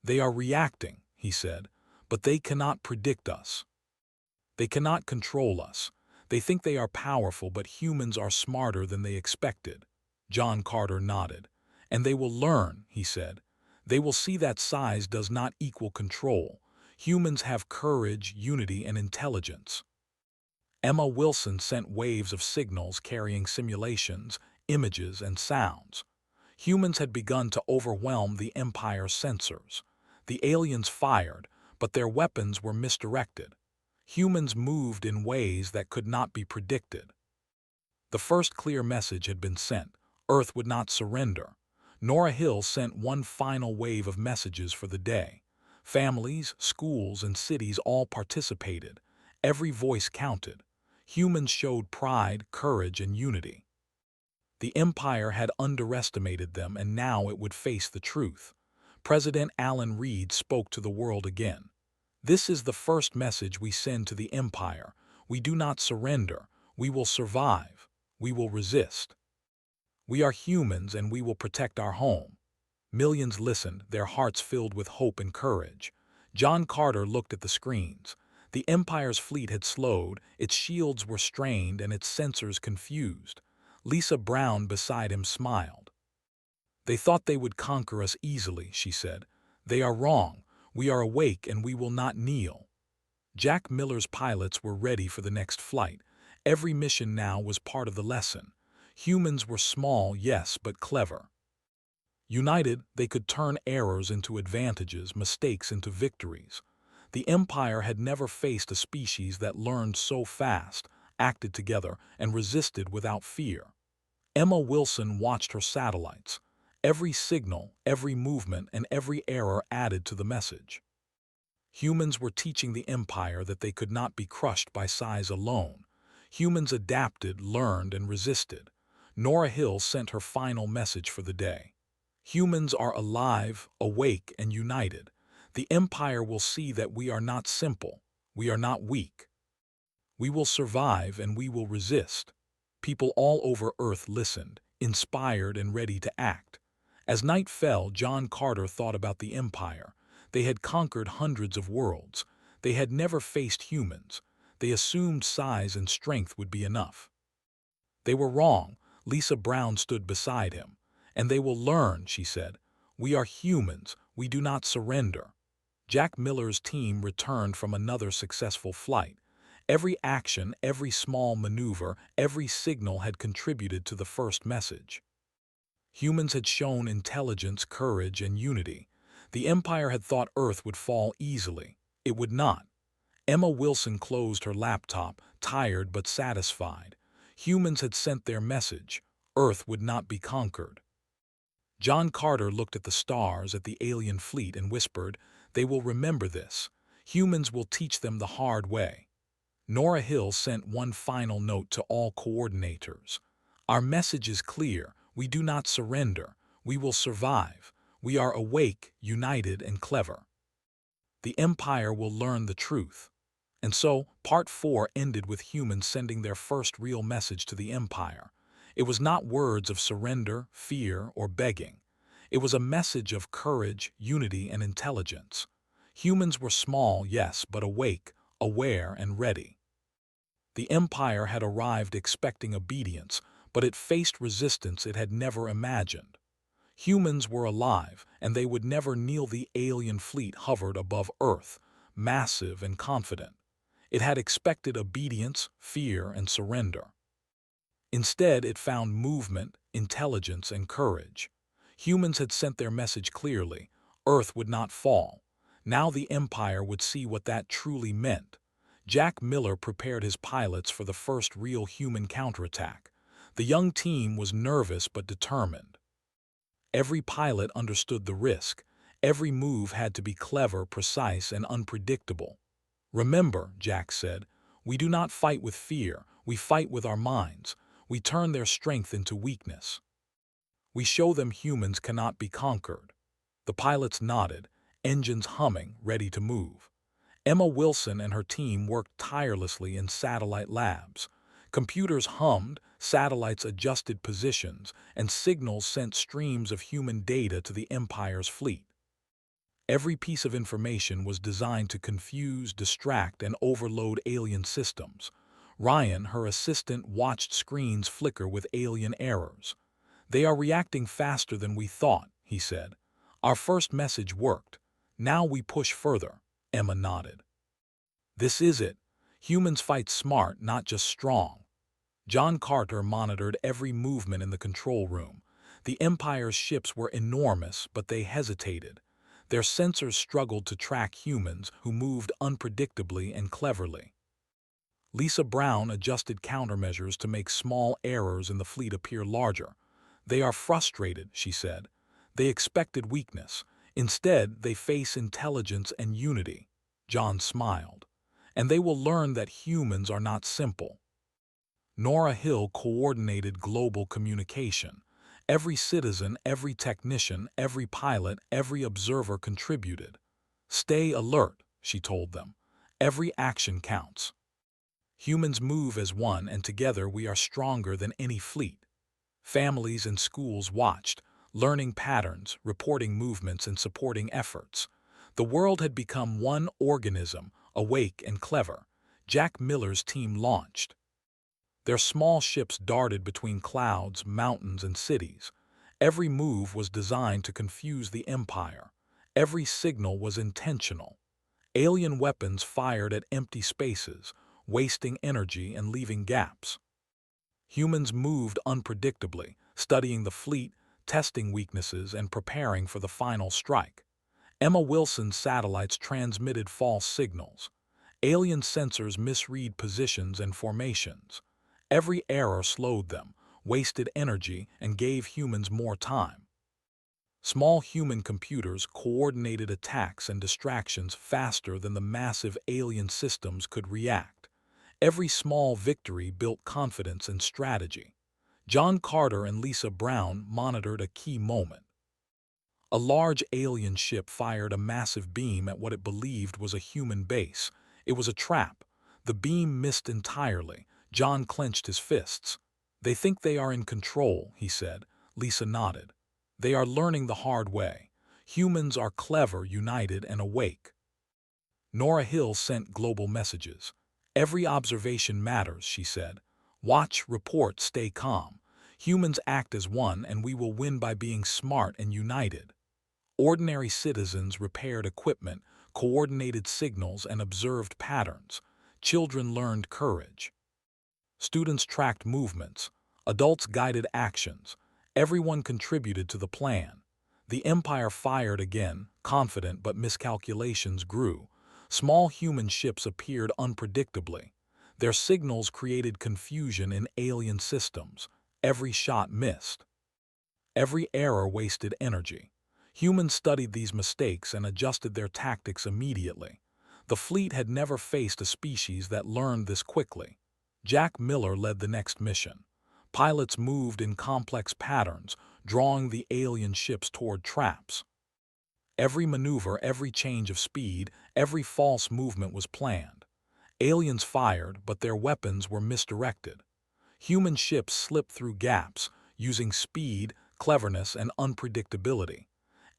"They are reacting," he said, "but they cannot predict us. They cannot control us. They think they are powerful, but humans are smarter than they expected." John Carter nodded. "And they will learn," he said. "They will see that size does not equal control. Humans have courage, unity, and intelligence." Emma Wilson sent waves of signals carrying simulations, images, and sounds. Humans had begun to overwhelm the Empire's sensors. The aliens fired, but their weapons were misdirected. Humans moved in ways that could not be predicted. The first clear message had been sent. Earth would not surrender. Nora Hill sent one final wave of messages for the day. Families, schools, and cities all participated. Every voice counted. Humans showed pride, courage, and unity. The Empire had underestimated them, and now it would face the truth. President Alan Reed spoke to the world again. "This is the first message we send to the Empire. We do not surrender. We will survive. We will resist. We are humans, and we will protect our home." Millions listened, their hearts filled with hope and courage. John Carter looked at the screens. The Empire's fleet had slowed, its shields were strained, and its sensors confused. Lisa Brown beside him smiled. "They thought they would conquer us easily," she said. "They are wrong. We are awake, and we will not kneel." Jack Miller's pilots were ready for the next flight. Every mission now was part of the lesson. Humans were small, yes, but clever. United, they could turn errors into advantages, mistakes into victories. The Empire had never faced a species that learned so fast, acted together, and resisted without fear. Emma Wilson watched her satellites. Every signal, every movement, and every error added to the message. Humans were teaching the Empire that they could not be crushed by size alone. Humans adapted, learned, and resisted. Nora Hill sent her final message for the day. "Humans are alive, awake, and united. The Empire will see that we are not simple. We are not weak. We will survive, and we will resist." People all over Earth listened, inspired and ready to act. As night fell, John Carter thought about the Empire. They had conquered hundreds of worlds. They had never faced humans. They assumed size and strength would be enough. They were wrong. Lisa Brown stood beside him. "And they will learn," she said. "We are humans. We do not surrender." Jack Miller's team returned from another successful flight. Every action, every small maneuver, every signal had contributed to the first message. Humans had shown intelligence, courage, and unity. The Empire had thought Earth would fall easily. It would not. Emma Wilson closed her laptop, tired but satisfied. Humans had sent their message. Earth would not be conquered. John Carter looked at the stars, at the alien fleet, and whispered, "They will remember this. Humans will teach them the hard way." Nora Hill sent one final note to all coordinators. "Our message is clear. We do not surrender. We will survive. We are awake, united, and clever. The Empire will learn the truth." And so, Part 4 ended with humans sending their first real message to the Empire. It was not words of surrender, fear, or begging. It was a message of courage, unity, and intelligence. Humans were small, yes, but awake, aware, and ready. The Empire had arrived expecting obedience, but it faced resistance it had never imagined. Humans were alive, and they would never kneel. The alien fleet hovered above Earth, massive and confident. It had expected obedience, fear, and surrender. Instead, it found movement, intelligence, and courage. Humans had sent their message clearly. Earth would not fall. Now the Empire would see what that truly meant. Jack Miller prepared his pilots for the first real human counterattack. The young team was nervous but determined. Every pilot understood the risk. Every move had to be clever, precise, and unpredictable. "Remember," Jack said, "we do not fight with fear. We fight with our minds. We turn their strength into weakness. We show them humans cannot be conquered." The pilots nodded, engines humming, ready to move. Emma Wilson and her team worked tirelessly in satellite labs. Computers hummed, satellites adjusted positions, and signals sent streams of human data to the Empire's fleet. Every piece of information was designed to confuse, distract, and overload alien systems. Ryan, her assistant, watched screens flicker with alien errors. "They are reacting faster than we thought," he said. "Our first message worked. Now we push further." Emma nodded. "This is it. Humans fight smart, not just strong." John Carter monitored every movement in the control room. The Empire's ships were enormous, but they hesitated. Their sensors struggled to track humans who moved unpredictably and cleverly. Lisa Brown adjusted countermeasures to make small errors in the fleet appear larger. "They are frustrated," she said. "They expected weakness. Instead, they face intelligence and unity." John smiled. "And they will learn that humans are not simple." Nora Hill coordinated global communication. Every citizen, every technician, every pilot, every observer contributed. "Stay alert," she told them. "Every action counts. Humans move as one, and together we are stronger than any fleet." Families and schools watched, learning patterns, reporting movements, and supporting efforts. The world had become one organism, awake and clever. Jack Miller's team launched. Their small ships darted between clouds, mountains, and cities. Every move was designed to confuse the Empire. Every signal was intentional. Alien weapons fired at empty spaces, wasting energy and leaving gaps. Humans moved unpredictably, studying the fleet, testing weaknesses, and preparing for the final strike. Emma Wilson's satellites transmitted false signals. Alien sensors misread positions and formations. Every error slowed them, wasted energy, and gave humans more time. Small human computers coordinated attacks and distractions faster than the massive alien systems could react. Every small victory built confidence and strategy. John Carter and Lisa Brown monitored a key moment. A large alien ship fired a massive beam at what it believed was a human base. It was a trap. The beam missed entirely. John clenched his fists. "They think they are in control," he said. Lisa nodded. "They are learning the hard way. Humans are clever, united, and awake." Nora Hill sent global messages. "Every observation matters," she said. "Watch, report, stay calm. Humans act as one, and we will win by being smart and united." Ordinary citizens repaired equipment, coordinated signals, and observed patterns. Children learned courage. Students tracked movements. Adults guided actions. Everyone contributed to the plan. The Empire fired again, confident, but miscalculations grew. Small human ships appeared unpredictably. Their signals created confusion in alien systems. Every shot missed. Every error wasted energy. Humans studied these mistakes and adjusted their tactics immediately. The fleet had never faced a species that learned this quickly. Jack Miller led the next mission. Pilots moved in complex patterns, drawing the alien ships toward traps. Every maneuver, every change of speed, every false movement was planned. Aliens fired, but their weapons were misdirected. Human ships slipped through gaps, using speed, cleverness, and unpredictability.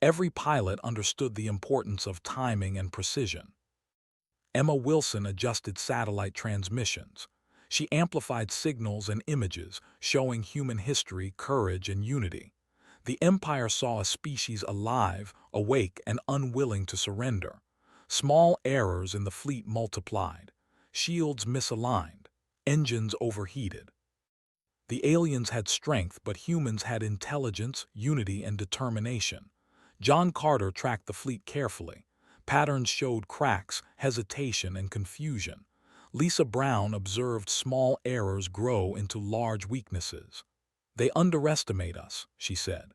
Every pilot understood the importance of timing and precision. Emma Wilson adjusted satellite transmissions. She amplified signals and images, showing human history, courage, and unity. The Empire saw a species alive, awake, and unwilling to surrender. Small errors in the fleet multiplied. Shields misaligned. Engines overheated. The aliens had strength, but humans had intelligence, unity, and determination. John Carter tracked the fleet carefully. Patterns showed cracks, hesitation, and confusion. Lisa Brown observed small errors grow into large weaknesses. "They underestimate us," she said.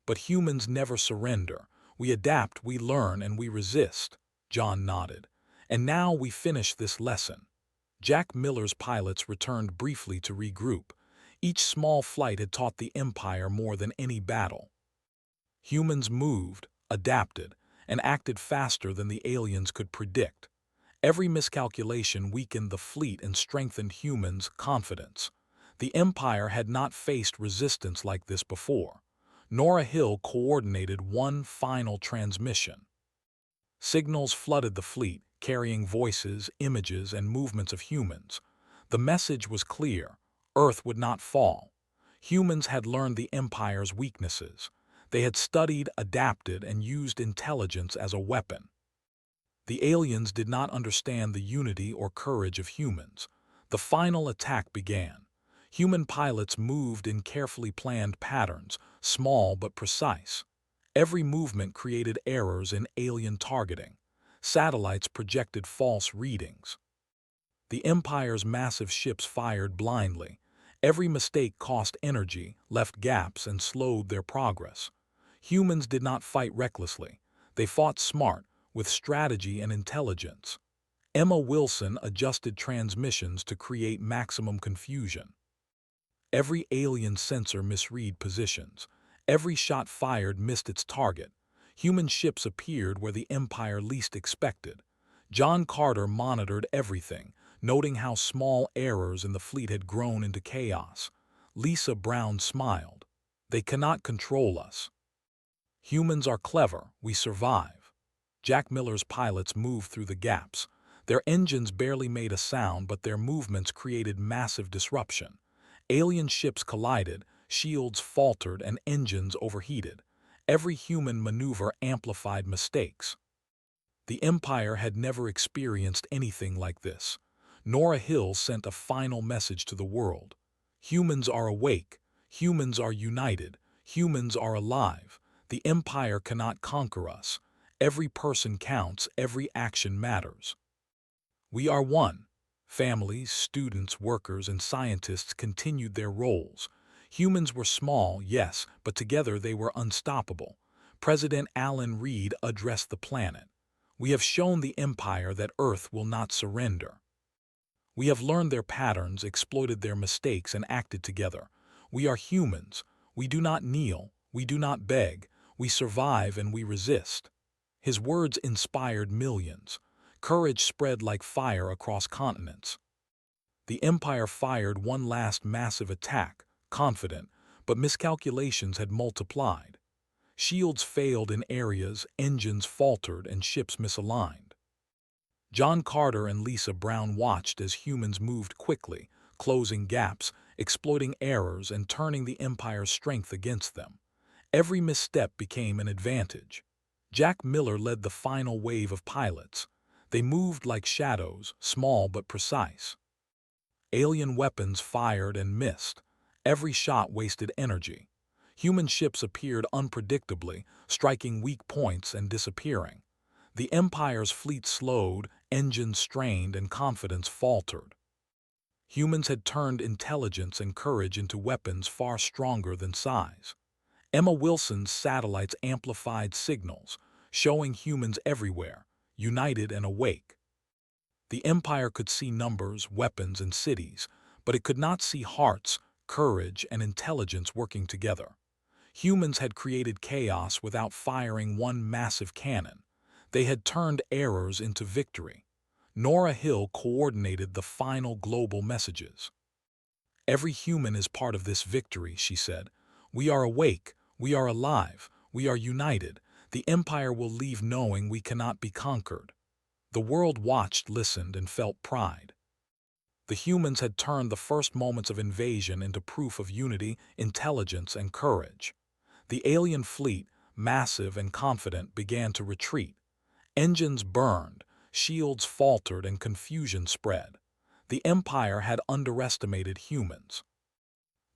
"But humans never surrender. We adapt, we learn, and we resist." John nodded. "And now we finish this lesson." Jack Miller's pilots returned briefly to regroup. Each small flight had taught the Empire more than any battle. Humans moved, adapted, and acted faster than the aliens could predict. Every miscalculation weakened the fleet and strengthened humans' confidence. The Empire had not faced resistance like this before. Nora Hill coordinated one final transmission. Signals flooded the fleet, carrying voices, images, and movements of humans. The message was clear: Earth would not fall. Humans had learned the Empire's weaknesses. They had studied, adapted, and used intelligence as a weapon. The aliens did not understand the unity or courage of humans. The final attack began. Human pilots moved in carefully planned patterns, small but precise. Every movement created errors in alien targeting. Satellites projected false readings. The Empire's massive ships fired blindly. Every mistake cost energy, left gaps, and slowed their progress. Humans did not fight recklessly. They fought smart, with strategy and intelligence. Emma Wilson adjusted transmissions to create maximum confusion. Every alien sensor misread positions. Every shot fired missed its target. Human ships appeared where the Empire least expected. John Carter monitored everything, noting how small errors in the fleet had grown into chaos. Lisa Brown smiled. "They cannot control us. Humans are clever, we survive." Jack Miller's pilots moved through the gaps. Their engines barely made a sound, but their movements created massive disruption. Alien ships collided, shields faltered, and engines overheated. Every human maneuver amplified mistakes. The Empire had never experienced anything like this. Nora Hill sent a final message to the world. Humans are awake. Humans are united. Humans are alive. The Empire cannot conquer us. Every person counts. Every action matters. We are one. Families, students, workers, and scientists continued their roles. Humans were small, yes, but together they were unstoppable. President Alan Reed addressed the planet. "We have shown the Empire that Earth will not surrender. We have learned their patterns, exploited their mistakes, and acted together. We are humans. We do not kneel. We do not beg. We survive and we resist." His words inspired millions. Courage spread like fire across continents. The Empire fired one last massive attack, confident, but miscalculations had multiplied. Shields failed in areas, engines faltered, and ships misaligned. John Carter and Lisa Brown watched as humans moved quickly, closing gaps, exploiting errors, and turning the Empire's strength against them. Every misstep became an advantage. Jack Miller led the final wave of pilots. They moved like shadows, small but precise. Alien weapons fired and missed. Every shot wasted energy. Human ships appeared unpredictably, striking weak points and disappearing. The Empire's fleet slowed, engines strained, and confidence faltered. Humans had turned intelligence and courage into weapons far stronger than size. Emma Wilson's satellites amplified signals, showing humans everywhere, united and awake. The Empire could see numbers, weapons, and cities, but it could not see hearts, courage, and intelligence working together. Humans had created chaos without firing one massive cannon. They had turned errors into victory. Nora Hill coordinated the final global messages. "Every human is part of this victory," she said. "We are awake, we are alive, we are united. The Empire will leave knowing we cannot be conquered." The world watched, listened, and felt pride. The humans had turned the first moments of invasion into proof of unity, intelligence, and courage. The alien fleet, massive and confident, began to retreat. Engines burned, shields faltered, and confusion spread. The Empire had underestimated humans.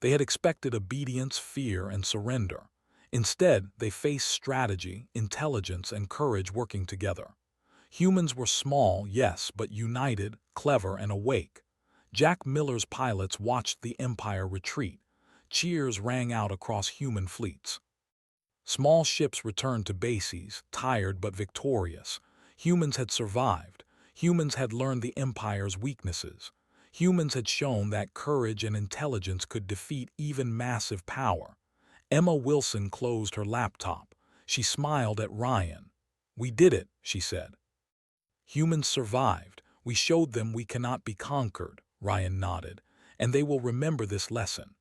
They had expected obedience, fear, and surrender. Instead, they faced strategy, intelligence, and courage working together. Humans were small, yes, but united, clever, and awake. Jack Miller's pilots watched the Empire retreat. Cheers rang out across human fleets. Small ships returned to bases, tired but victorious. Humans had survived. Humans had learned the Empire's weaknesses. Humans had shown that courage and intelligence could defeat even massive power. Emma Wilson closed her laptop. She smiled at Ryan. "We did it," she said. "Humans survived. We showed them we cannot be conquered," Ryan nodded, "and they will remember this lesson."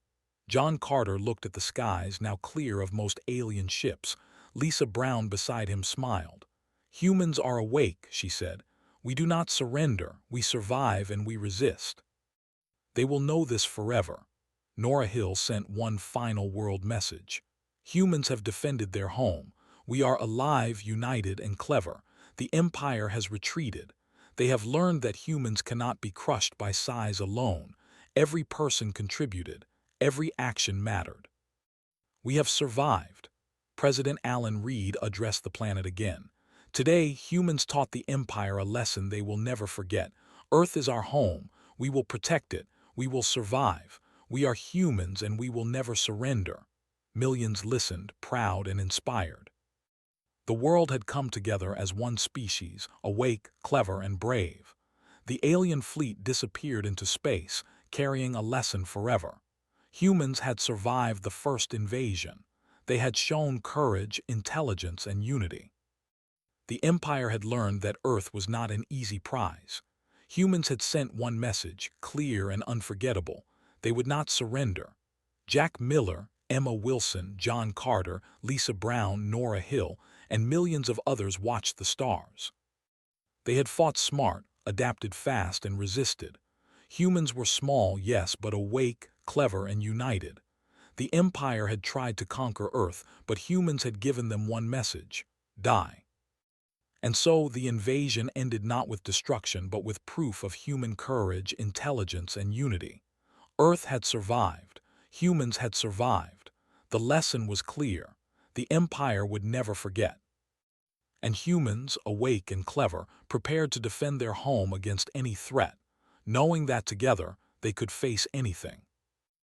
John Carter looked at the skies, now clear of most alien ships. Lisa Brown beside him smiled. "Humans are awake," she said. "We do not surrender, we survive and we resist." They will know this forever. Nora Hill sent one final world message. "Humans have defended their home. We are alive, united, and clever. The Empire has retreated. They have learned that humans cannot be crushed by size alone. Every person contributed. Every action mattered. We have survived." President Alan Reed addressed the planet again. "Today, humans taught the Empire a lesson they will never forget. Earth is our home. We will protect it. We will survive. We are humans and we will never surrender." Millions listened, proud and inspired. The world had come together as one species, awake, clever, and brave. The alien fleet disappeared into space, carrying a lesson forever. Humans had survived the first invasion. They had shown courage, intelligence, and unity. The Empire had learned that Earth was not an easy prize. Humans had sent one message, clear and unforgettable: they would not surrender. Jack Miller, Emma Wilson, John Carter, Lisa Brown, Nora Hill, and millions of others watched the stars. They had fought smart, adapted fast, and resisted. Humans were small, yes, but awake, clever, and united. The Empire had tried to conquer Earth, but humans had given them one message: die. And so the invasion ended not with destruction, but with proof of human courage, intelligence, and unity. Earth had survived. Humans had survived. The lesson was clear. The Empire would never forget. And humans, awake and clever, prepared to defend their home against any threat, knowing that together they could face anything.